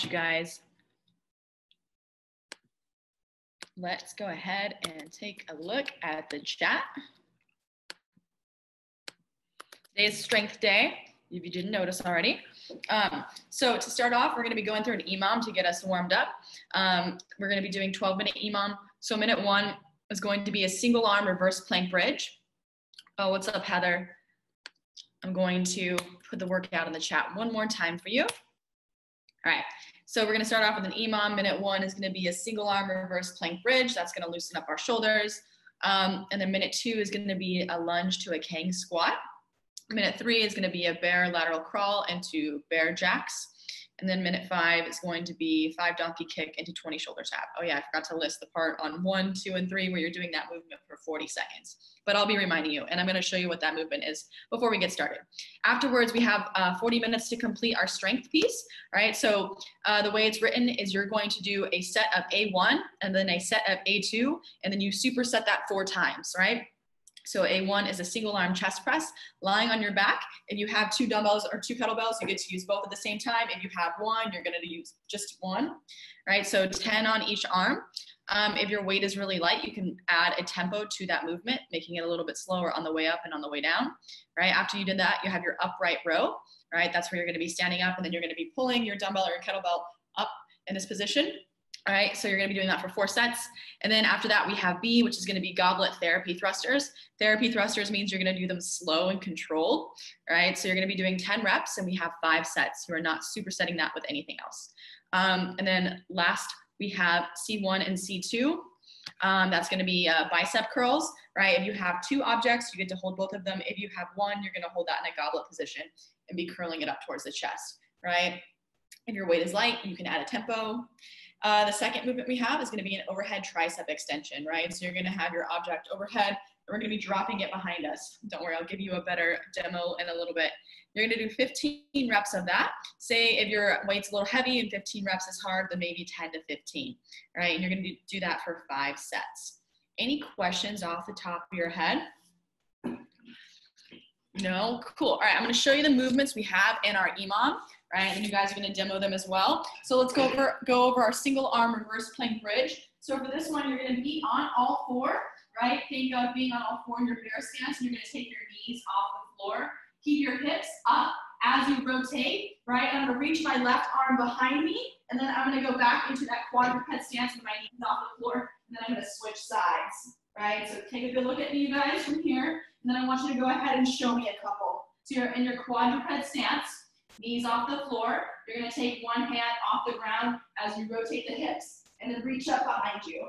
you guys. Let's go ahead and take a look at the chat. Today's strength day, if you didn't notice already. So to start off, we're going to be going through an EMOM to get us warmed up. We're going to be doing 12-minute EMOM. So minute 1 is going to be a single arm reverse plank bridge. Oh, what's up, Heather? I'm going to put the workout in the chat one more time for you. All right, so we're going to start off with an EMOM. Minute 1 is going to be a single arm reverse plank bridge. That's going to loosen up our shoulders. And then minute 2 is going to be a lunge to a Kang squat. Minute 3 is going to be a bear lateral crawl into bear jacks. And then minute 5 is going to be 5 donkey kick into 20 shoulder tap. Oh yeah, I forgot to list the part on 1, 2, and 3 where you're doing that movement for 40 seconds. But I'll be reminding you, and I'm going to show you what that movement is before we get started. Afterwards, we have 40 minutes to complete our strength piece. All right, so the way it's written is you're going to do a set of A1 and then a set of A2, and then you superset that 4 times, right? So A1 is a single arm chest press, lying on your back. If you have 2 dumbbells or 2 kettlebells, you get to use both at the same time. If you have 1, you're going to use just 1, right? So 10 on each arm. If your weight is really light, you can add a tempo to that movement, making it a little bit slower on the way up and on the way down, right? After you did that, you have your upright row, right? That's where you're going to be standing up, and then you're going to be pulling your dumbbell or your kettlebell up in this position. All right, so you're going to be doing that for 4 sets. And then after that, we have B, which is going to be goblet therapy thrusters. Therapy thrusters means you're going to do them slow and controlled. All right, so you're going to be doing 10 reps, and we have 5 sets. You are not supersetting that with anything else. And then last, we have C1 and C2. That's going to be bicep curls, right? If you have 2 objects, you get to hold both of them. If you have 1, you're going to hold that in a goblet position and be curling it up towards the chest, right? If your weight is light, you can add a tempo. The second movement we have is going to be an overhead tricep extension, right? So you're going to have your object overhead, and we're going to be dropping it behind us. Don't worry, I'll give you a better demo in a little bit. You're going to do 15 reps of that. Say if your weight's a little heavy and 15 reps is hard, then maybe 10 to 15, right? And you're going to do that for 5 sets. Any questions off the top of your head? No? Cool. All right, I'm going to show you the movements we have in our EMOM. Right, and you guys are going to demo them as well. So let's go over our single arm reverse plank bridge. So for this one, you're going to be on all 4, right? Think of being on all 4 in your bear stance, and you're going to take your knees off the floor. Keep your hips up as you rotate, right? I'm going to reach my left arm behind me, and then I'm going to go back into that quadruped stance with my knees off the floor, and then I'm going to switch sides, right? So take a good look at me, you guys, from here, and then I want you to go ahead and show me a couple. So you're in your quadruped stance. Knees off the floor. You're going to take one hand off the ground as you rotate the hips, and then reach up behind you.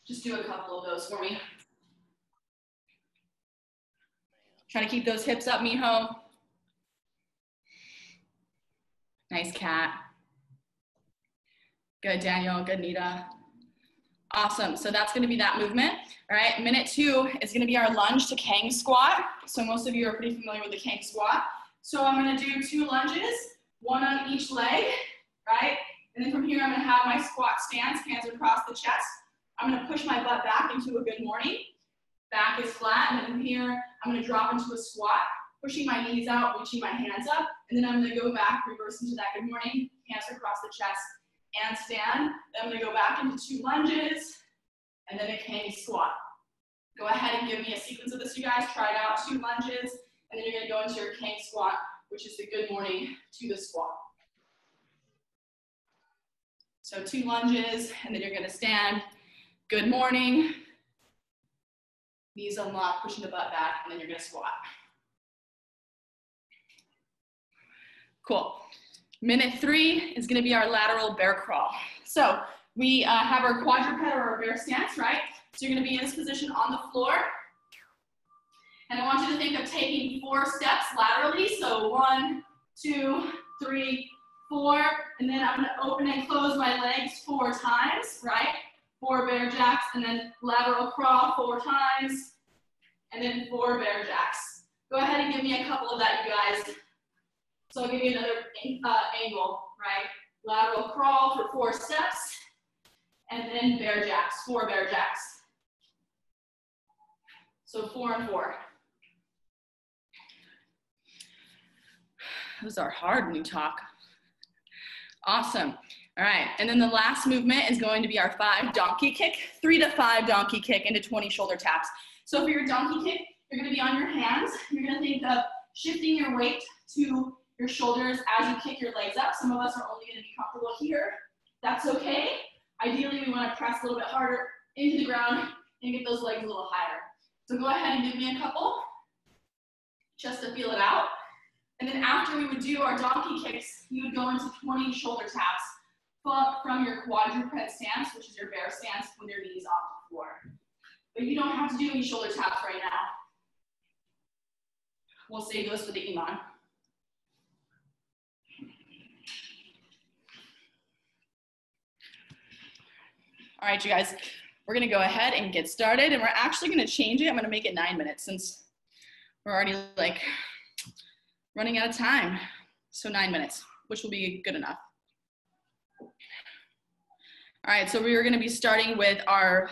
Just do a couple of those for me. Try to keep those hips up, Miho. Nice cat. Good, Daniel. Good, Nita. Awesome, so that's gonna be that movement. All right, minute 2 is gonna be our lunge to Kang squat. So most of you are pretty familiar with the Kang squat. So I'm gonna do 2 lunges, 1 on each leg, right? And then from here, I'm gonna have my squat stance, hands across the chest. I'm gonna push my butt back into a good morning. Back is flat, and then from here, I'm gonna drop into a squat, pushing my knees out, reaching my hands up, and then I'm gonna go back, reverse into that good morning, hands across the chest, and stand. Then I'm going to go back into 2 lunges, and then a Kang squat. Go ahead and give me a sequence of this, you guys. Try it out, 2 lunges, and then you're going to go into your Kang squat, which is the good morning to the squat. So 2 lunges, and then you're going to stand, good morning, knees unlocked, pushing the butt back, and then you're going to squat. Cool. Minute 3 is going to be our lateral bear crawl. So we have our quadruped or our bear stance, right? So you're going to be in this position on the floor. And I want you to think of taking 4 steps laterally. So 1, 2, 3, 4. And then I'm going to open and close my legs 4 times, right? 4 bear jacks, and then lateral crawl 4 times. And then 4 bear jacks. Go ahead and give me a couple of that, you guys. So I'll give you another angle, right? Lateral crawl for 4 steps, and then bear jacks, 4 bear jacks. So 4 and 4. Those are hard when you talk. Awesome. All right, and then the last movement is going to be our 5 donkey kick, 3 to 5 donkey kick into 20 shoulder taps. So for your donkey kick, you're gonna be on your hands. You're gonna think of shifting your weight to your shoulders as you kick your legs up. Some of us are only gonna be comfortable here. That's okay. Ideally, we wanna press a little bit harder into the ground and get those legs a little higher. So go ahead and give me a couple, just to feel it out. And then after we would do our donkey kicks, you would go into 20 shoulder taps from your quadruped stance, which is your bear stance, with your knees off the floor. But you don't have to do any shoulder taps right now. We'll save those for the Iman. All right, you guys, we're gonna go ahead and get started, and we're actually gonna change it. I'm gonna make it 9 minutes since we're already like running out of time. So 9 minutes, which will be good enough. All right, so we are gonna be starting with our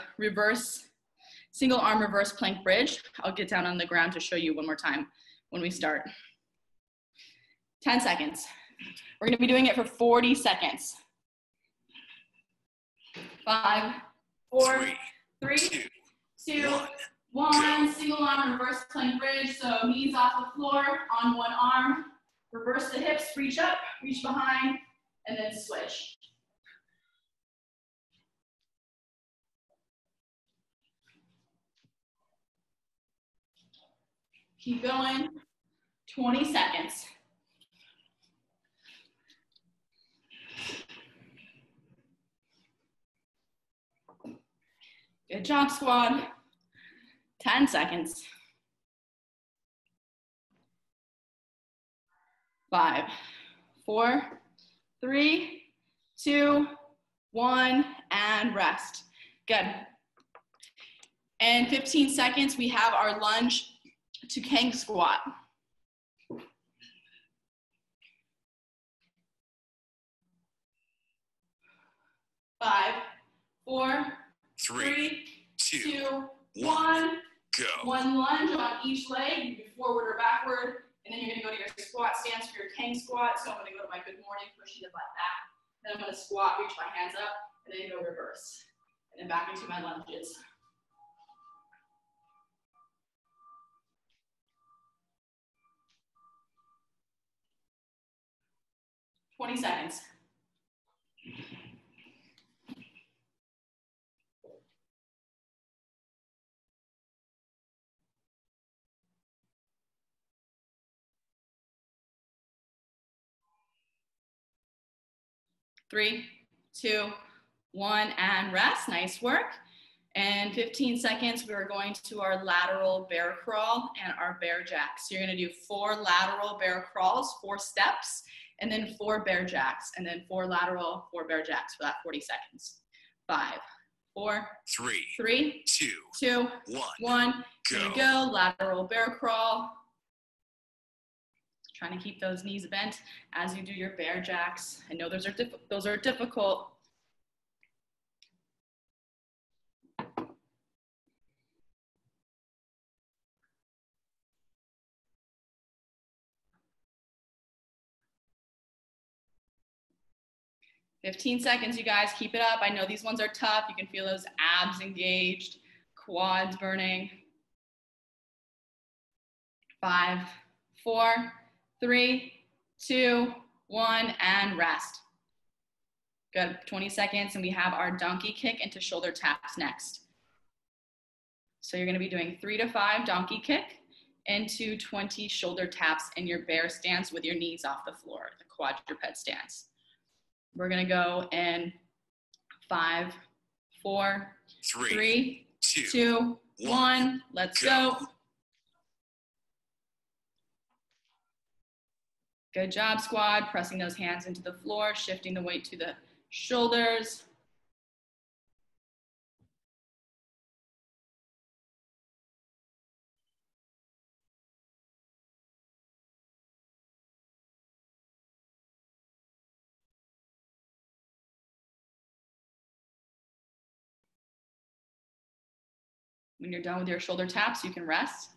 single arm reverse plank bridge. I'll get down on the ground to show you one more time when we start. 10 seconds. We're gonna be doing it for 40 seconds. 5, 4, 3, 2, 1. Single arm reverse plank bridge. So knees off the floor on one arm. Reverse the hips, reach up, reach behind, and then switch. Keep going, 20 seconds. Good job, squad. 10 seconds. 5, 4, 3, 2, 1, and rest. Good. And 15 seconds, we have our lunge to king squat. 5, 4, 3, 2, 1. Go. One lunge on each leg. You can do forward or backward. And then you're gonna go to your squat stance for your king squat. So I'm gonna go to my good morning, pushing the butt back. Then I'm gonna squat, reach my hands up, and then go reverse. And then back into my lunges. 20 seconds. Three, 2, 1, and rest. Nice work. And 15 seconds, we are going to our lateral bear crawl and our bear jacks. So you're gonna do 4 lateral bear crawls, 4 steps, and then 4 bear jacks, and then 4 lateral, 4 bear jacks for that 40 seconds. 5, 4, 3, 2, 1. Go. Lateral bear crawl. Trying to keep those knees bent as you do your bear jacks. I know those are difficult. "15 seconds, you guys. Keep it up. I know these ones are tough. You can feel those abs engaged, quads burning. 5, 4, 3, 2, 1, and rest. Good. 20 seconds, and we have our donkey kick into shoulder taps next. So you're going to be doing 3 to 5 donkey kick into 20 shoulder taps in your bear stance with your knees off the floor, the quadruped stance. We're gonna go in 5, 4, 3, 2, 1. Let's go. Good job, squad. Pressing those hands into the floor, shifting the weight to the shoulders. When you're done with your shoulder taps, you can rest.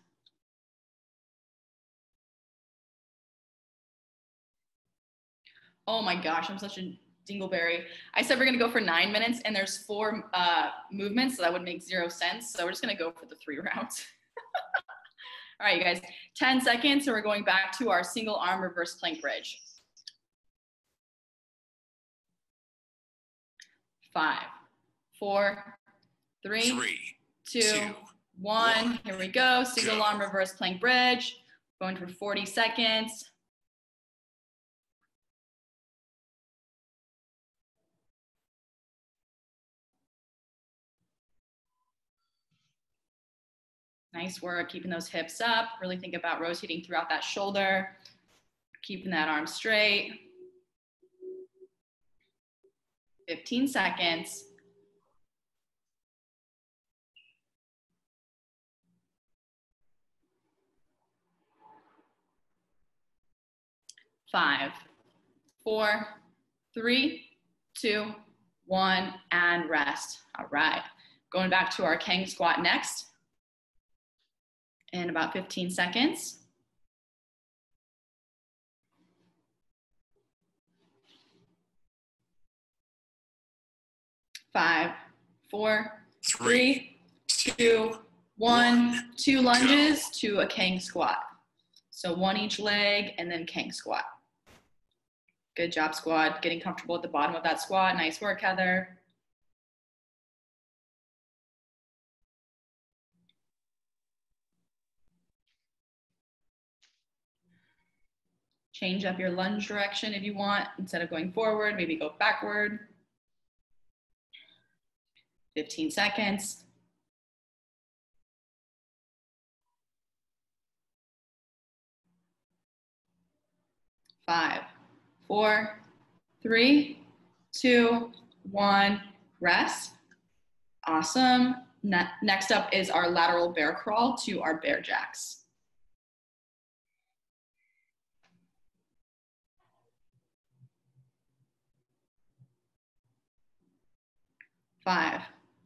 Oh my gosh, I'm such a dingleberry. I said we're gonna go for 9 minutes and there's 4 movements, so that would make 0 sense. So we're just gonna go for the 3 rounds. All right, you guys, 10 seconds, and we're going back to our single arm reverse plank bridge. 5, 4, 3, 2, 1. Here we go. Single arm reverse plank bridge. Going for 40 seconds. Nice work, keeping those hips up. Really think about rotating throughout that shoulder, keeping that arm straight. 15 seconds. 5, 4, 3, 2, 1, and rest. All right, going back to our Kang squat next in about 15 seconds. 5, 4, 3, 2, 1. 2 lunges to a Kang squat. So 1 each leg and then Kang squat. Good job, squad. Getting comfortable at the bottom of that squat. Nice work, Heather. Change up your lunge direction if you want. Instead of going forward, maybe go backward. 15 seconds. 5, 4, 3, 2, 1. Rest. Awesome. Next up is our lateral bear crawl to our bear jacks. 5,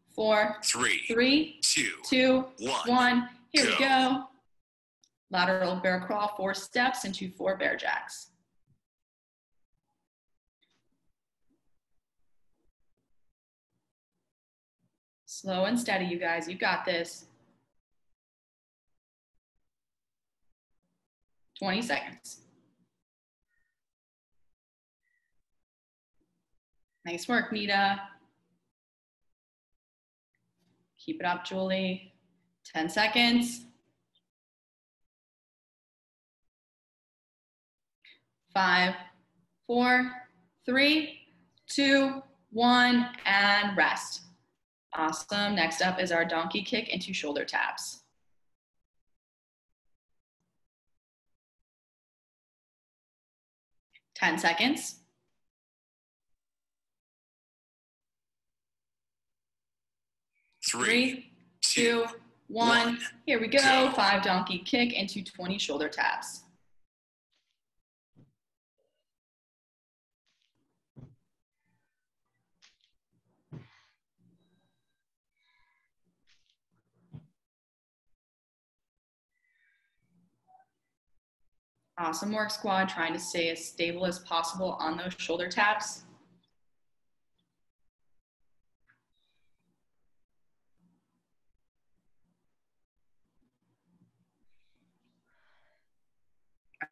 4, 3, 2, 1. Here we go. Lateral bear crawl, 4 steps into 4 bear jacks. Slow and steady, you guys. You got this. 20 seconds. Nice work, Nita. Keep it up, Julie. 10 seconds. 5, 4, 3, 2, 1, and rest. Awesome. Next up is our donkey kick into shoulder taps. Ten seconds. 3, 2, 1. Here we go. 5 donkey kick into 20 shoulder taps. Awesome work, squad. Trying to stay as stable as possible on those shoulder taps.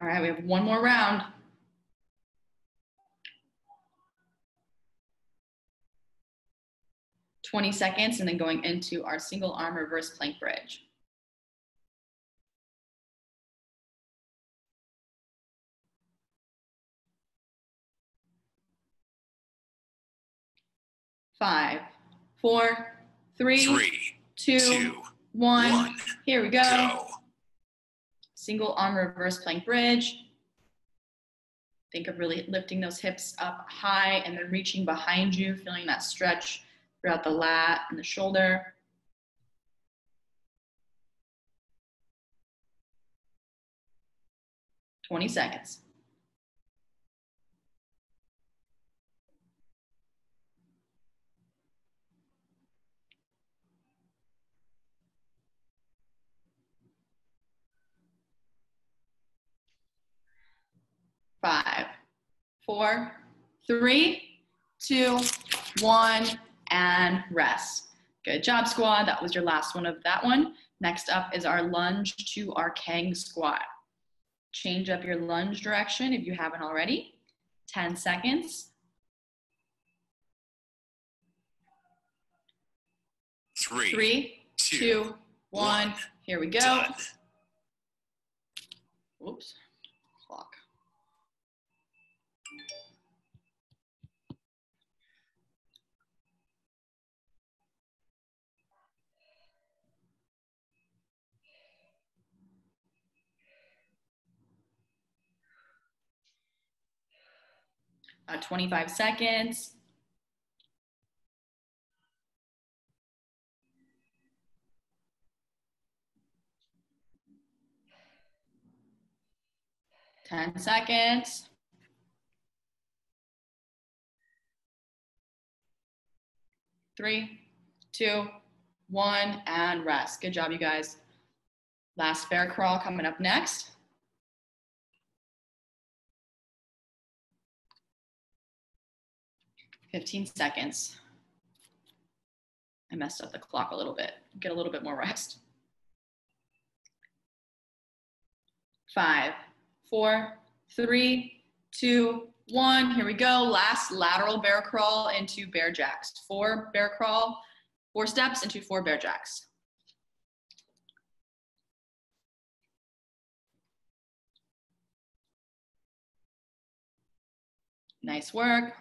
All right, we have one more round. $20 seconds, and then going into our single arm reverse plank bridge. 5, 4, 3, 2, 1. Here we go. Single arm reverse plank bridge. Think of really lifting those hips up high and then reaching behind you, feeling that stretch throughout the lat and the shoulder. $20 seconds. 5, 4, 3, 2, 1, and rest. Good job, squad. That was your last one of that one. Next up is our lunge to our Kang squat. Change up your lunge direction if you haven't already. 10 seconds. 3, 2, 1. Here we go. Done. Oops. Clock. About 25 seconds. Ten seconds. 3, 2, 1, and rest. Good job, you guys. Last bear crawl coming up next. $15 seconds. I messed up the clock a little bit. Get a little bit more rest. 5, 4, 3, 2, 1. Here we go. Last lateral bear crawl into bear jacks. 4 bear crawl, 4 steps into 4 bear jacks. Nice work.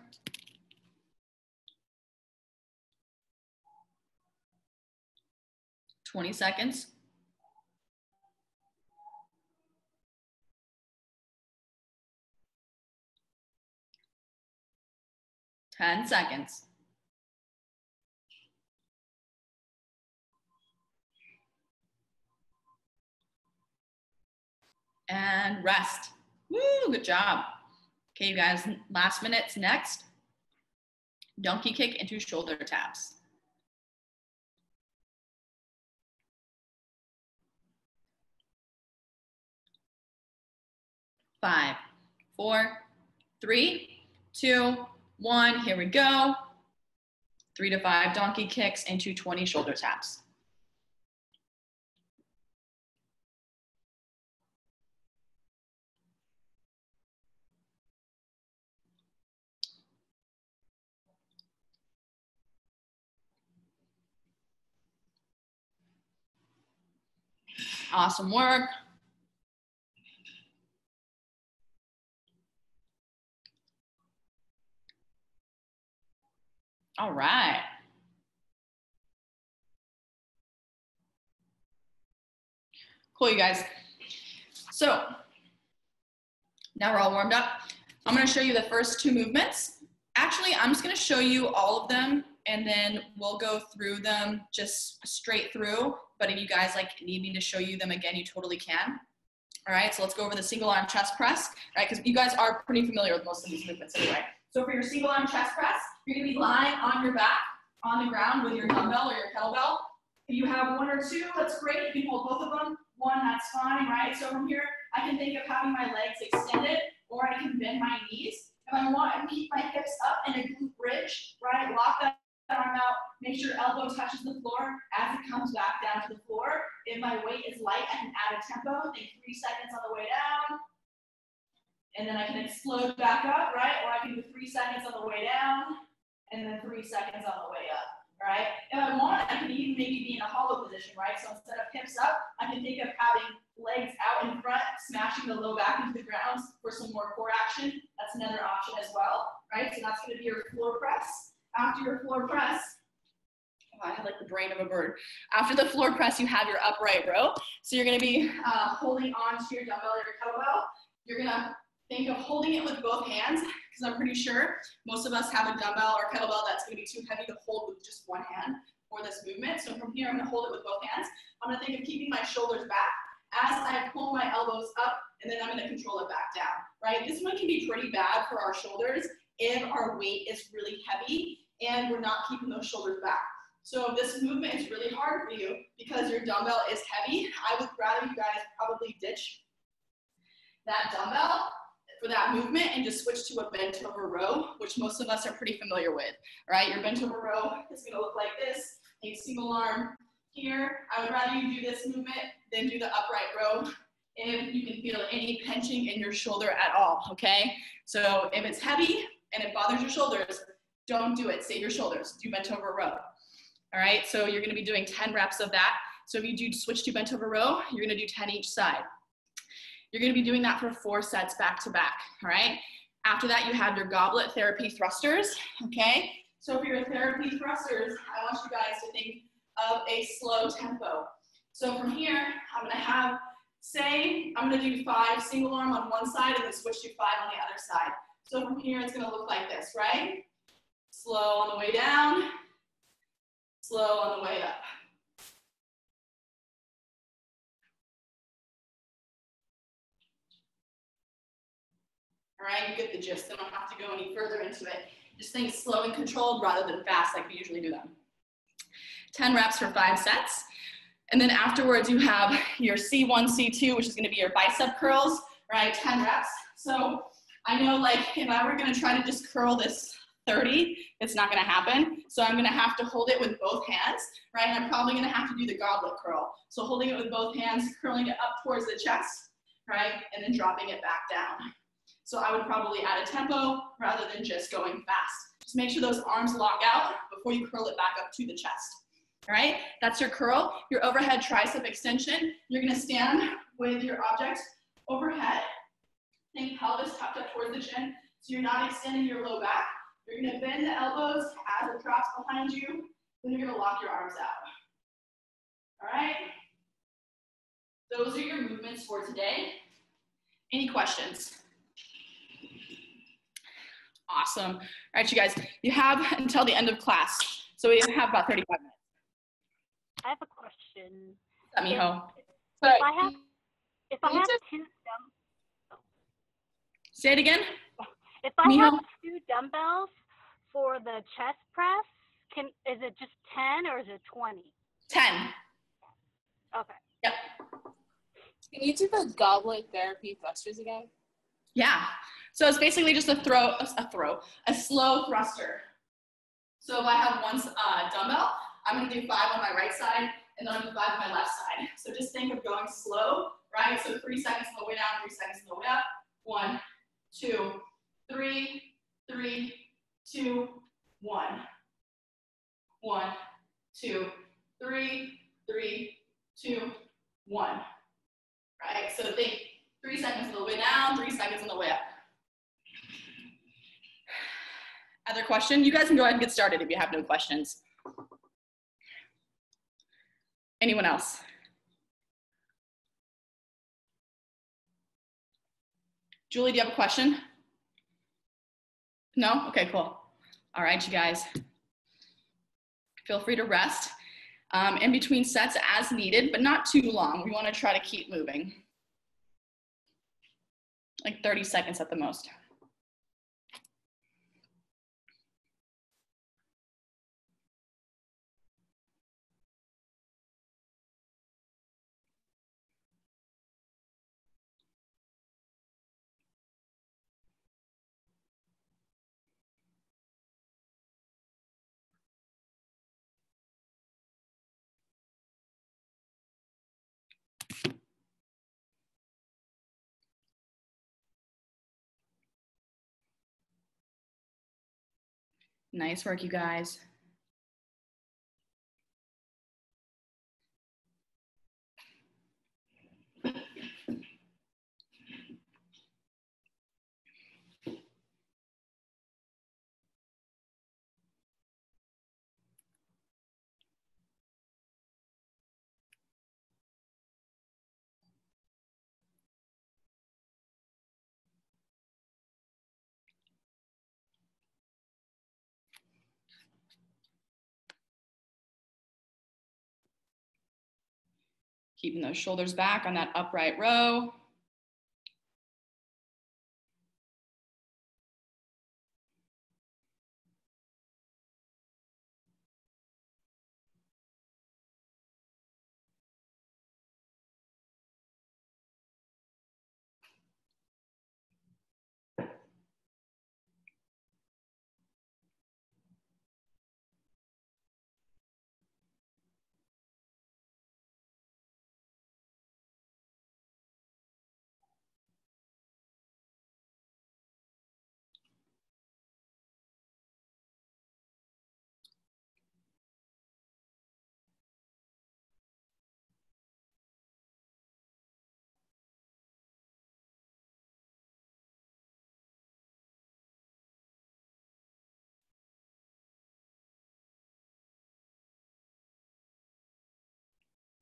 $20 seconds. 10 seconds. And rest. Woo, good job. Okay, you guys, last minutes next. Donkey kick into shoulder taps. 5, 4, 3, 2, 1. Here we go. 3 to 5 donkey kicks into 20 shoulder taps. Awesome work. All right. Cool, you guys. So now we're all warmed up. I'm going to show you the first 2 movements. Actually, I'm just going to show you all of them, and then we'll go through them just straight through. But if you guys need me to show you them again, you totally can. All right, so let's go over the single arm chest press, right? Because you guys are pretty familiar with most of these movements anyway. So for your single arm chest press, you're going to be lying on your back on the ground with your dumbbell or your kettlebell. If you have 1 or 2, that's great. You can hold both of them. 1, that's fine, right? So from here, I can think of having my legs extended, or I can bend my knees. If I want to keep my hips up in a glute bridge, right? Lock that arm out. Make sure your elbow touches the floor as it comes back down to the floor. If my weight is light, I can add a tempo. Think 3 seconds on the way down. And then I can explode back up, right? Or I can do 3 seconds on the way down, and then 3 seconds on the way up, right? If I want, I can even maybe be in a hollow position, right? So instead of hips up, I can think of having legs out in front, smashing the low back into the ground for some more core action. That's another option as well, right? So that's going to be your floor press. After your floor press, oh, I have like the brain of a bird. After the floor press, you have your upright row. So you're going to be holding on to your dumbbell or your kettlebell. You're going to think of holding it with both hands, because I'm pretty sure most of us have a dumbbell or kettlebell that's going to be too heavy to hold with just one hand for this movement. So from here, I'm going to hold it with both hands. I'm going to think of keeping my shoulders back as I pull my elbows up, and then I'm going to control it back down, right? This one can be pretty bad for our shoulders if our weight is really heavy and we're not keeping those shoulders back. So if this movement is really hard for you because your dumbbell is heavy, I would rather you guys probably ditch that dumbbell for that movement and just switch to a bent over row, which most of us are pretty familiar with, right? Your bent over row is gonna look like this, a single arm here. I would rather you do this movement than do the upright row if you can feel any pinching in your shoulder at all, okay? So if it's heavy and it bothers your shoulders, don't do it, save your shoulders, do bent over row. All right, so you're gonna be doing 10 reps of that. So if you do switch to bent over row, you're gonna do 10 each side. You're gonna be doing that for 4 sets back to back, all right? After that, you have your goblet therapy thrusters, okay? So for your therapy thrusters, I want you guys to think of a slow tempo. So from here, I'm gonna have, say, I'm gonna do 5 single arm on one side and then switch to 5 on the other side. So from here, it's gonna look like this, right? Slow on the way down, slow on the way up. All right, you get the gist. I don't have to go any further into it. Just think slow and controlled rather than fast like we usually do them. 10 reps for 5 sets. And then afterwards you have your C1, C2, which is gonna be your bicep curls, right? 10 reps. So I know like if I were gonna try to just curl this 30, it's not gonna happen. So I'm gonna have to hold it with both hands, right? And I'm probably gonna have to do the goblet curl. So holding it with both hands, curling it up towards the chest, right? And then dropping it back down. So I would probably add a tempo rather than just going fast. Just make sure those arms lock out before you curl it back up to the chest. All right, that's your curl. Your overhead tricep extension. You're gonna stand with your object overhead. Think pelvis tucked up towards the chin. So you're not extending your low back. You're gonna bend the elbows as it drops behind you. Then you're gonna lock your arms out. All right? Those are your movements for today. Any questions? Awesome. All right, you guys, you have until the end of class. So we have about 35 minutes. I have a question. Let me know. If I have two dumbbells. Say it again. If I have 2 dumbbells for the chest press, is it just 10 or is it 20? 10. Okay. Yep. Can you do the goblet therapy thrusters again? Yeah. So it's basically just a slow thruster. So if I have one dumbbell, I'm gonna do 5 on my right side and then I'm gonna do 5 on my left side. So just think of going slow, right? So 3 seconds on the way down, 3 seconds on the way up. 1, 2, 3, 3, 2, 1. 1, 2, 3, 3, 2, 1. Right? So think 3 seconds on the way down, 3 seconds on the way up. Other question? You guys can go ahead and get started if you have no questions. Anyone else? Julie, do you have a question? No? Okay, cool. All right, you guys. Feel free to rest in between sets as needed, but not too long. We want to try to keep moving. Like 30 seconds at the most. Nice work, you guys. Keeping those shoulders back on that upright row.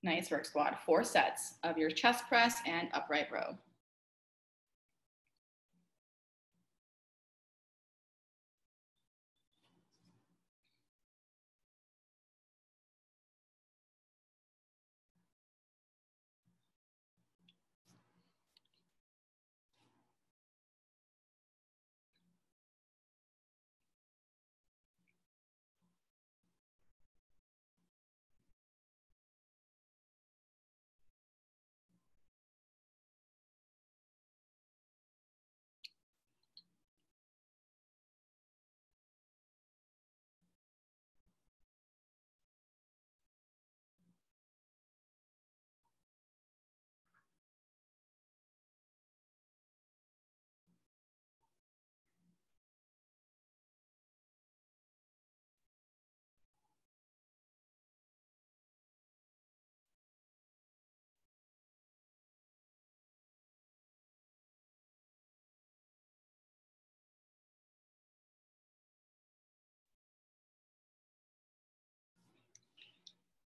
Nice work, squad. 4 sets of your chest press and upright row.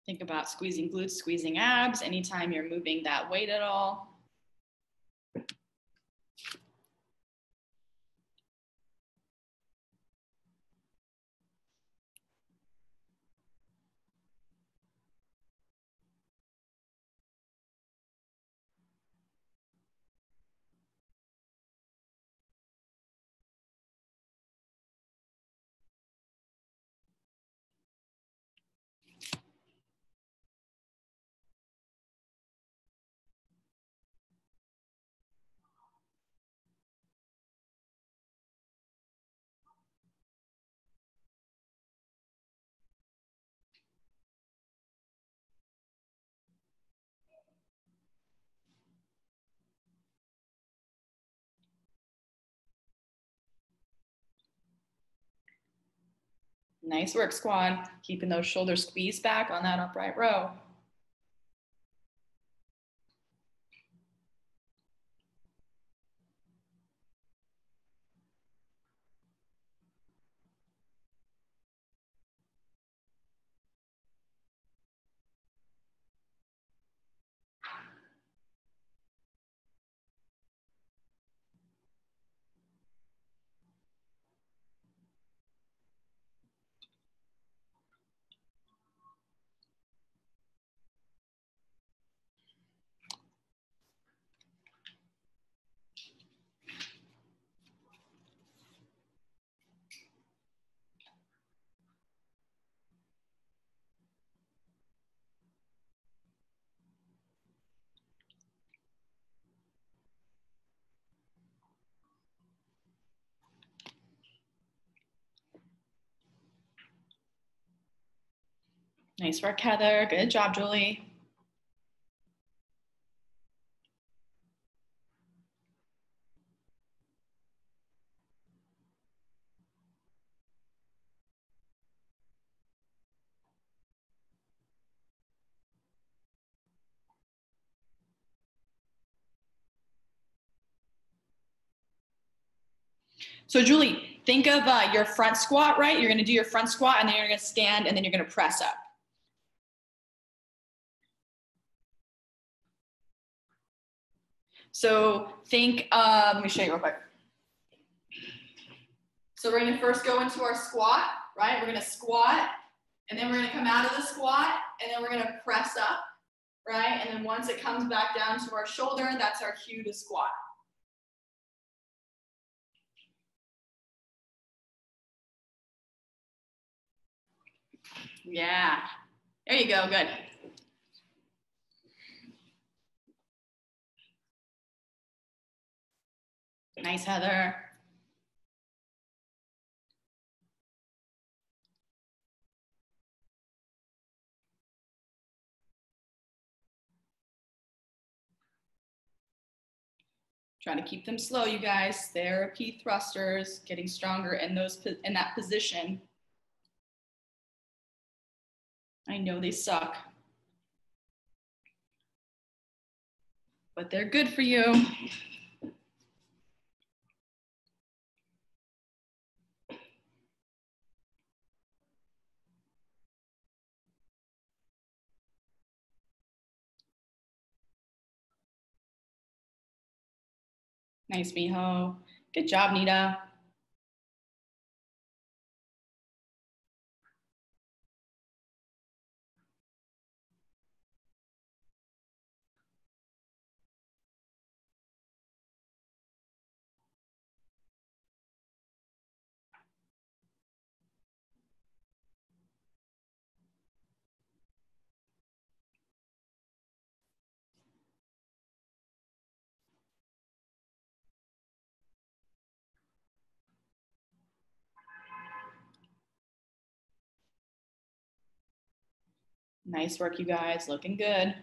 Think about squeezing glutes, squeezing abs, anytime you're moving that weight at all. Nice work, squad. Keeping those shoulders squeezed back on that upright row. Nice work, Heather. Good job, Julie. So Julie, think of your front squat, right? You're gonna do your front squat and then you're gonna stand and then you're gonna press up. So think, let me show you real quick. So we're gonna first go into our squat, right? We're gonna squat and then we're gonna come out of the squat and then we're gonna press up, right? And then once it comes back down to our shoulder, that's our cue to squat. Yeah, there you go, good. Nice, Heather. Try to keep them slow, you guys. Therapy thrusters, getting stronger in that position. I know they suck, but they're good for you. Nice, Miho. Good job, Nita. Nice work, you guys. Looking good.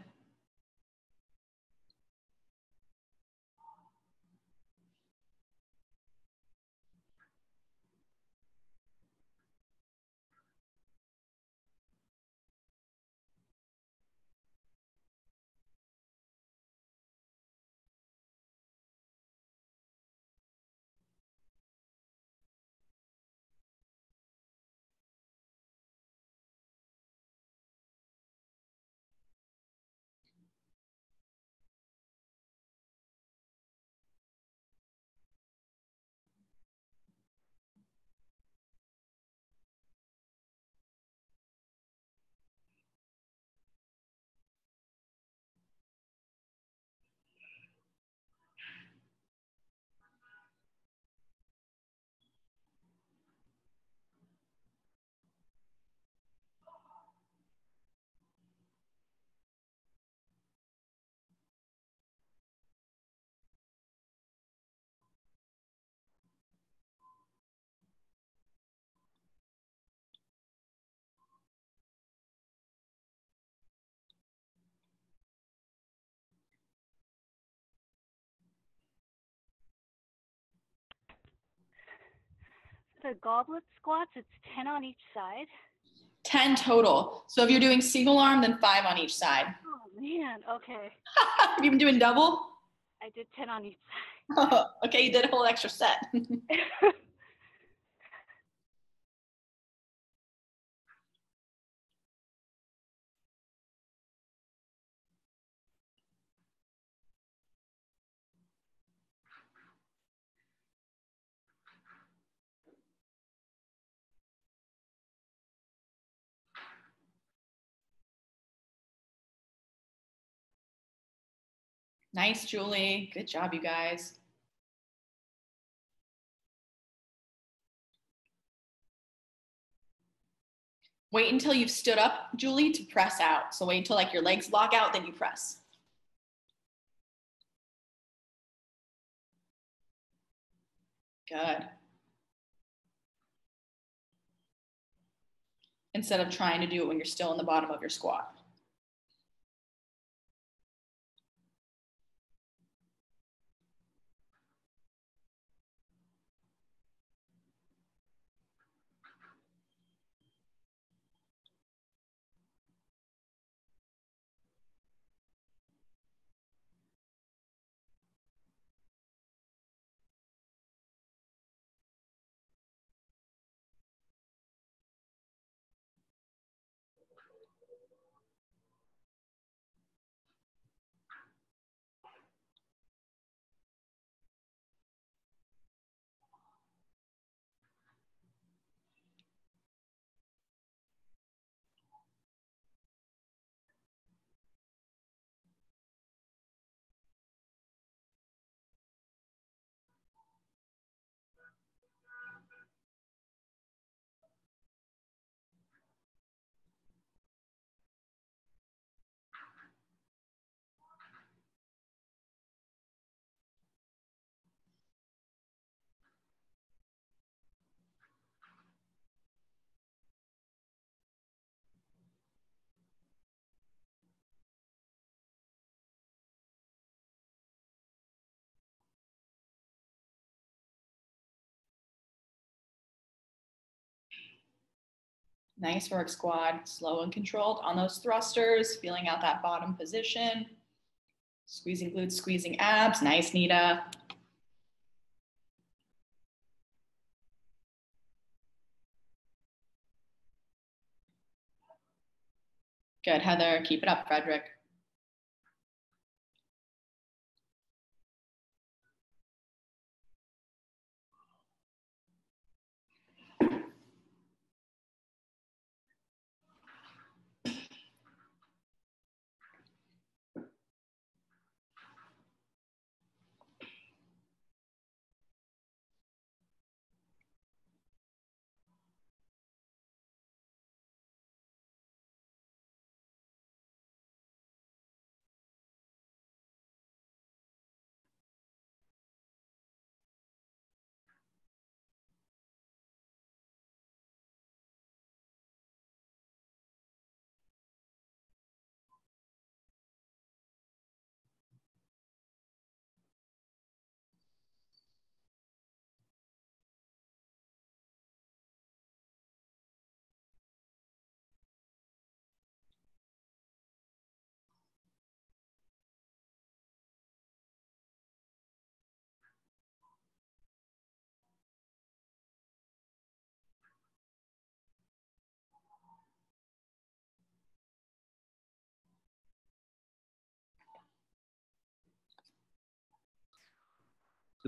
The goblet squats, it's 10 on each side. 10 total. So if you're doing single arm, then 5 on each side. Oh man, okay. Have you been doing double? I did 10 on each side. Oh, okay, you did a whole extra set. Nice, Julie. Good job, you guys. Wait until you've stood up, Julie, to press out. So wait until like your legs lock out, then you press. Good. Instead of trying to do it when you're still in the bottom of your squat. Nice work, squad. Slow and controlled on those thrusters, feeling out that bottom position. Squeezing glutes, squeezing abs. Nice, Nita. Good, Heather. Keep it up, Frederick.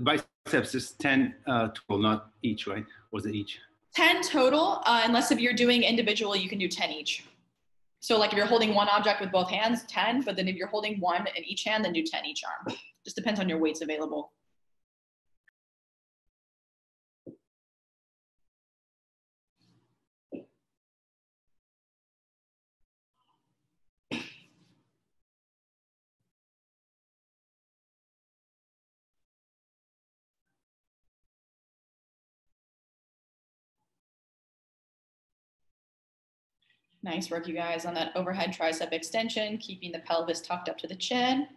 The biceps is 10 total, not each, right? Or is it each? 10 total, unless if you're doing individual, you can do 10 each. So like if you're holding one object with both hands, 10, but then if you're holding one in each hand, then do 10 each arm. Just depends on your weights available. Nice work, you guys, on that overhead tricep extension, keeping the pelvis tucked up to the chin.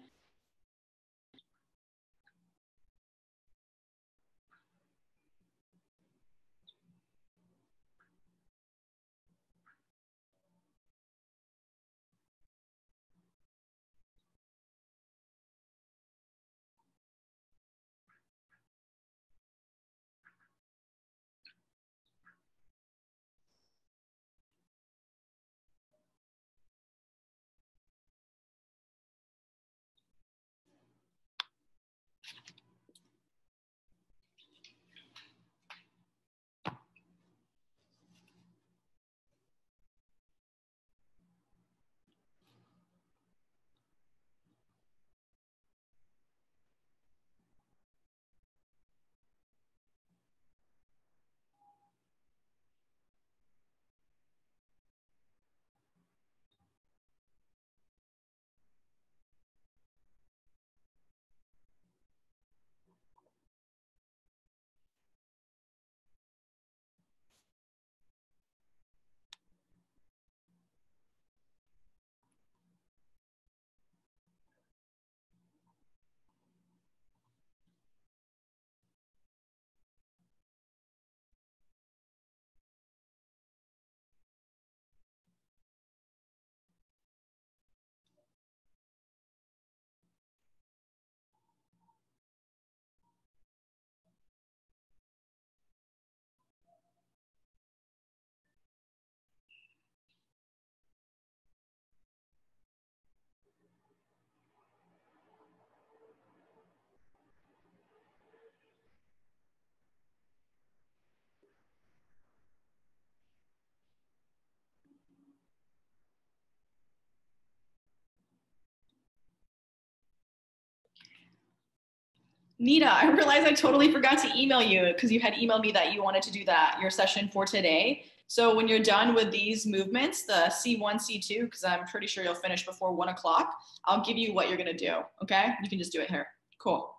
Nita, I realized I totally forgot to email you because you had emailed me that you wanted to do that, your session for today. So when you're done with these movements, the C1, C2, because I'm pretty sure you'll finish before 1 o'clock, I'll give you what you're going to do. Okay. You can just do it here. Cool.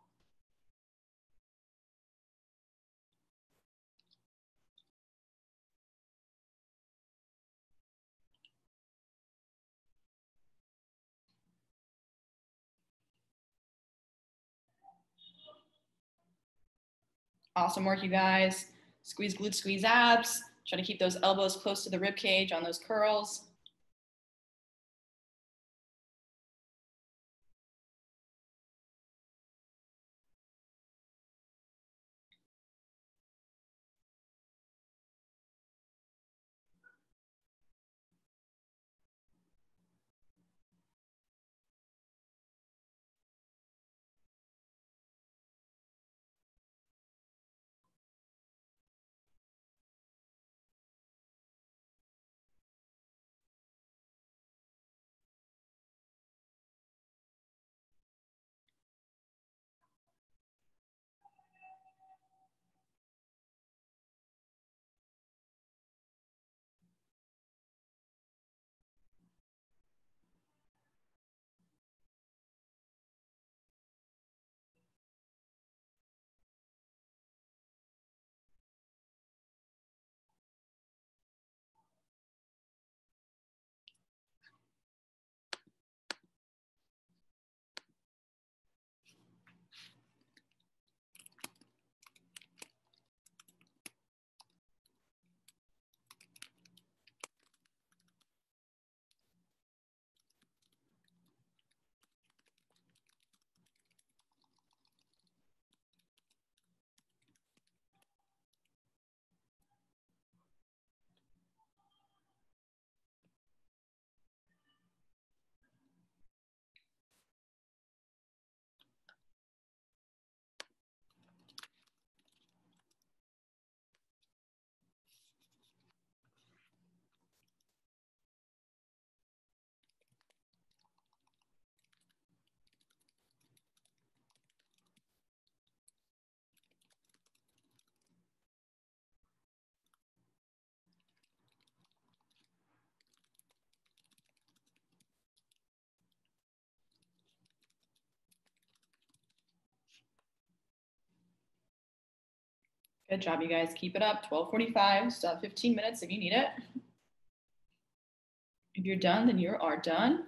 Awesome work, you guys. Squeeze glutes, squeeze abs. Try to keep those elbows close to the rib cage on those curls. Good job, you guys. Keep it up. 12:45, still have 15 minutes if you need it. If you're done, then you are done.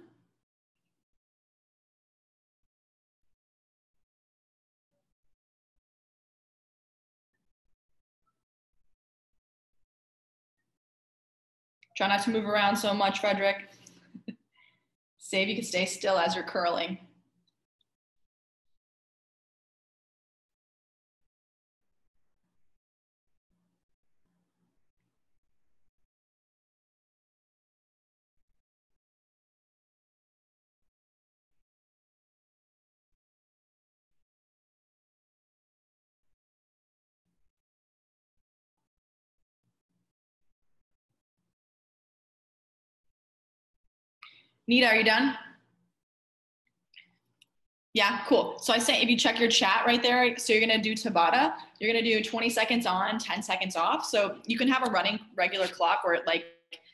Try not to move around so much, Frederick. See if you can stay still as you're curling. Nita, are you done? Yeah, cool. So I say if you check your chat right there, so you're gonna do Tabata, you're gonna do 20 seconds on, 10 seconds off. So you can have a running regular clock or like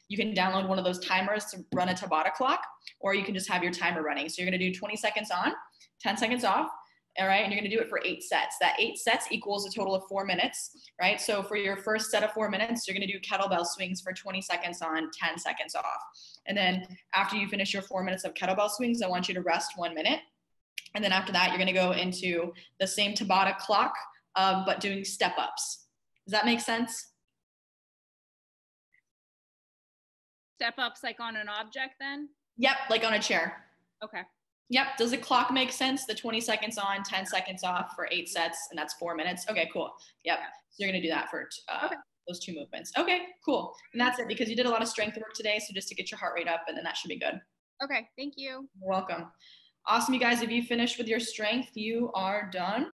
you can download one of those timers to run a Tabata clock, or you can just have your timer running. So you're gonna do 20 seconds on, 10 seconds off, all right? And you're gonna do it for 8 sets. That 8 sets equals a total of 4 minutes, right? So for your first set of 4 minutes, you're gonna do kettlebell swings for 20 seconds on, 10 seconds off. And then after you finish your 4 minutes of kettlebell swings, I want you to rest 1 minute. And then after that, you're gonna go into the same Tabata clock, but doing step ups. Does that make sense? Step ups like on an object then? Yep, like on a chair. Okay. Yep, does the clock make sense? The 20 seconds on, 10 seconds off for 8 sets, and that's 4 minutes. Okay, cool. Yep, so you're gonna do that for those 2 movements. Okay, cool. And that's it because you did a lot of strength work today, so just to get your heart rate up and then that should be good. Okay, thank you. You're welcome. Awesome, you guys. If you finished with your strength, you are done.